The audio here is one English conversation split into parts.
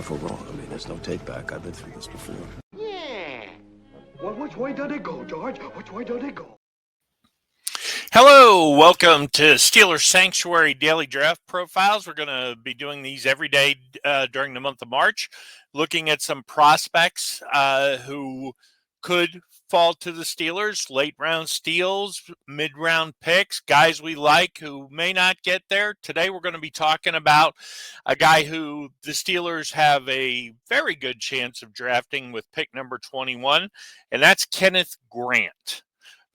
proof we're wrong. I mean, there's no take back. I've been through this before. Yeah. Well, which way did it go, George? Which way did it go? Hello, welcome to Steelers Sanctuary Daily Draft Profiles. We're going to be doing these every day during the month of March, looking at some prospects who could fall to the Steelers, late round steals, mid round picks, guys we like who may not get there. Today we're going to be talking about a guy who the Steelers have a very good chance of drafting with pick number 21, and that's Kenneth Grant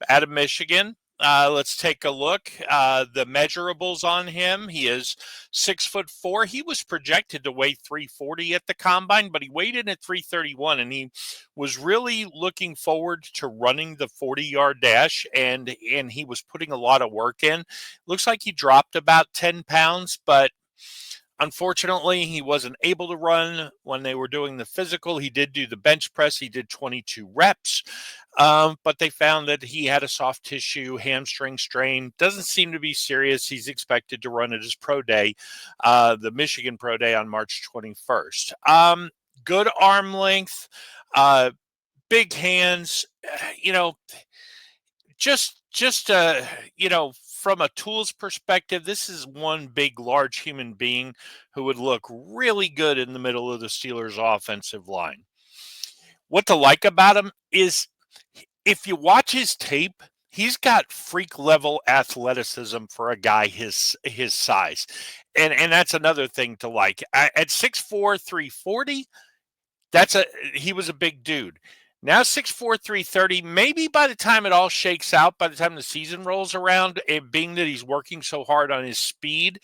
out of Michigan. Let's take a look. The measurables on him. He is 6'4". He was projected to weigh 340 at the combine, but he weighed in at 331, and he was really looking forward to running the 40-yard dash, and he was putting a lot of work in. Looks like he dropped about 10 pounds, but unfortunately, he wasn't able to run when they were doing the physical. He did do the bench press. He did 22 reps, but they found that he had a soft tissue hamstring strain. Doesn't seem to be serious. He's expected to run at his pro day, the Michigan pro day on March 21st. Good arm length, big hands, from a tools perspective, this is one big, large human being who would look really good in the middle of the Steelers' offensive line. What to like about him is if you watch his tape, he's got freak level athleticism for a guy his size. And that's another thing to like. At 6'4", 340, he was a big dude. Now 6'4", 330, maybe by the time it all shakes out, by the time the season rolls around, and being that he's working so hard on his speed,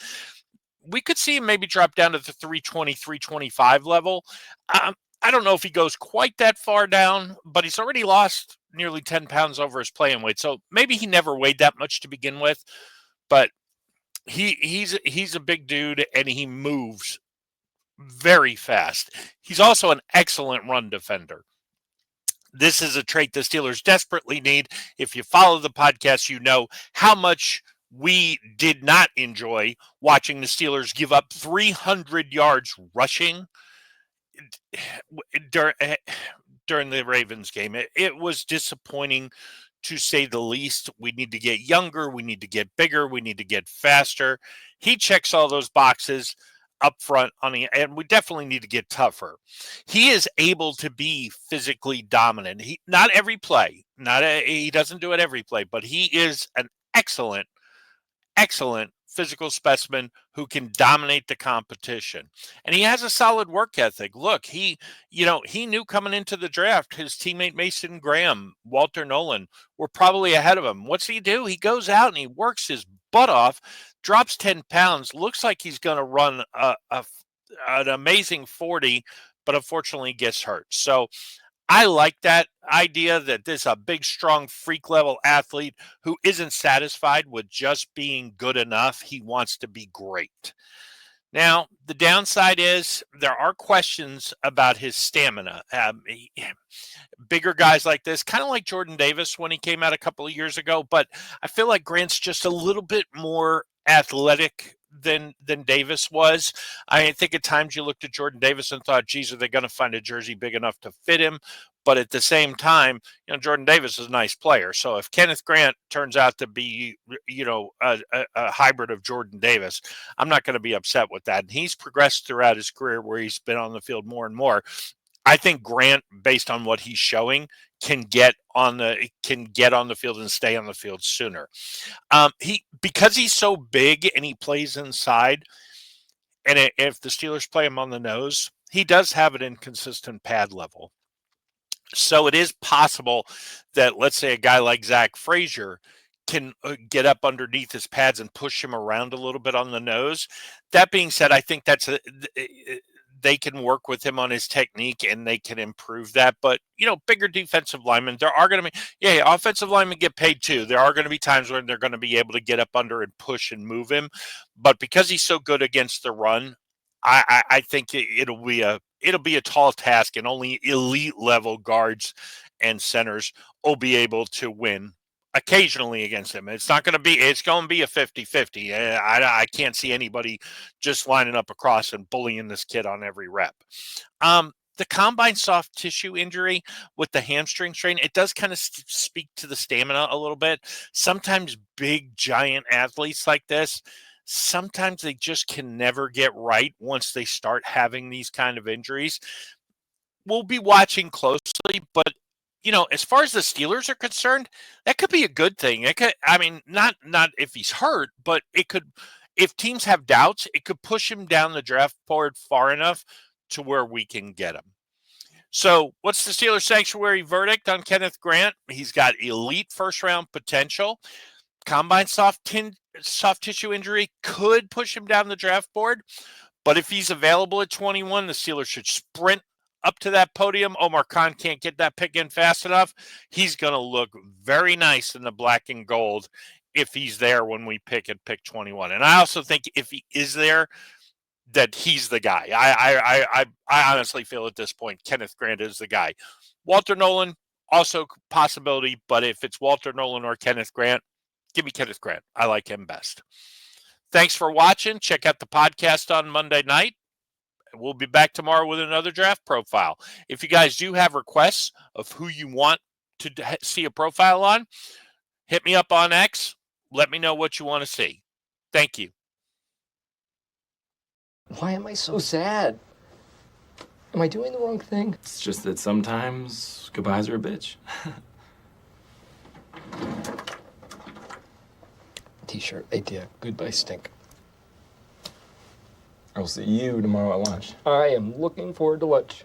we could see him maybe drop down to the 320, 325 level. I don't know if he goes quite that far down, but he's already lost nearly 10 pounds over his playing weight. So maybe he never weighed that much to begin with, but he's a big dude and he moves very fast. He's also an excellent run defender. This is a trait the Steelers desperately need. If you follow the podcast, you know how much we did not enjoy watching the Steelers give up 300 yards rushing during the Ravens game. It was disappointing, to say the least. We need to get younger. We need to get bigger. We need to get faster. He checks all those boxes up front and we definitely need to get tougher. He is able to be physically dominant. He doesn't do it every play, but he is an excellent physical specimen who can dominate the competition. And he has a solid work ethic. Look, he knew coming into the draft, his teammate Mason Graham, Walter Nolan were probably ahead of him. What's he do? He goes out and he works his butt off, drops 10 pounds, looks like he's going to run an amazing 40, but unfortunately gets hurt. So I like that idea that this is a big, strong, freak level athlete who isn't satisfied with just being good enough. He wants to be great. Now, the downside is there are questions about his stamina. Bigger guys like this, kind of like Jordan Davis when he came out a couple of years ago, but I feel like Grant's just a little bit more athletic than Davis was. I think at times you looked at Jordan Davis and thought, geez, are they going to find a jersey big enough to fit him? But at the same time, Jordan Davis is a nice player. So if Kenneth Grant turns out to be, a hybrid of Jordan Davis, I'm not going to be upset with that. And he's progressed throughout his career where he's been on the field more and more. I think Grant, based on what he's showing, can get on the field and stay on the field sooner. Because he's so big and he plays inside, and if the Steelers play him on the nose, he does have an inconsistent pad level. So it is possible that, let's say, a guy like Zach Frazier can get up underneath his pads and push him around a little bit on the nose. That being said, I think they can work with him on his technique and they can improve that. But, bigger defensive linemen, there are going to be, offensive linemen get paid too. There are going to be times when they're going to be able to get up under and push and move him. But because he's so good against the run, I think it'll be a tall task, and only elite level guards and centers will be able to win occasionally against him. It's going to be a 50-50. I can't see anybody just lining up across and bullying this kid on every rep. The combine soft tissue injury with the hamstring strain, it does kind of speak to the stamina a little bit. Sometimes big, giant athletes like this, sometimes they just can never get right once they start having these kind of injuries. We'll be watching closely, but as far as the Steelers are concerned, that could be a good thing. It could, I mean, not if he's hurt, but it could, if teams have doubts, it could push him down the draft board far enough to where we can get him. So, what's the Steelers sanctuary verdict on Kenneth Grant? He's got elite first round potential. Combine soft tissue injury could push him down the draft board, but if he's available at 21, the Steelers should sprint up to that podium. Omar Khan can't get that pick in fast enough. He's going to look very nice in the black and gold if he's there when we pick at pick 21. And I also think if he is there, that he's the guy. I honestly feel at this point Kenneth Grant is the guy. Walter Nolan, also possibility, but if it's Walter Nolan or Kenneth Grant, give me Kenneth Grant. I like him best. Thanks for watching. Check out the podcast on Monday night. We'll be back tomorrow with another draft profile. If you guys do have requests of who you want to see a profile on, hit me up on X. Let me know what you want to see. Thank you. Why am I so sad? Am I doing the wrong thing? It's just that sometimes goodbyes are a bitch. T-shirt idea. Goodbye stink. I will see you tomorrow at lunch. I am looking forward to lunch.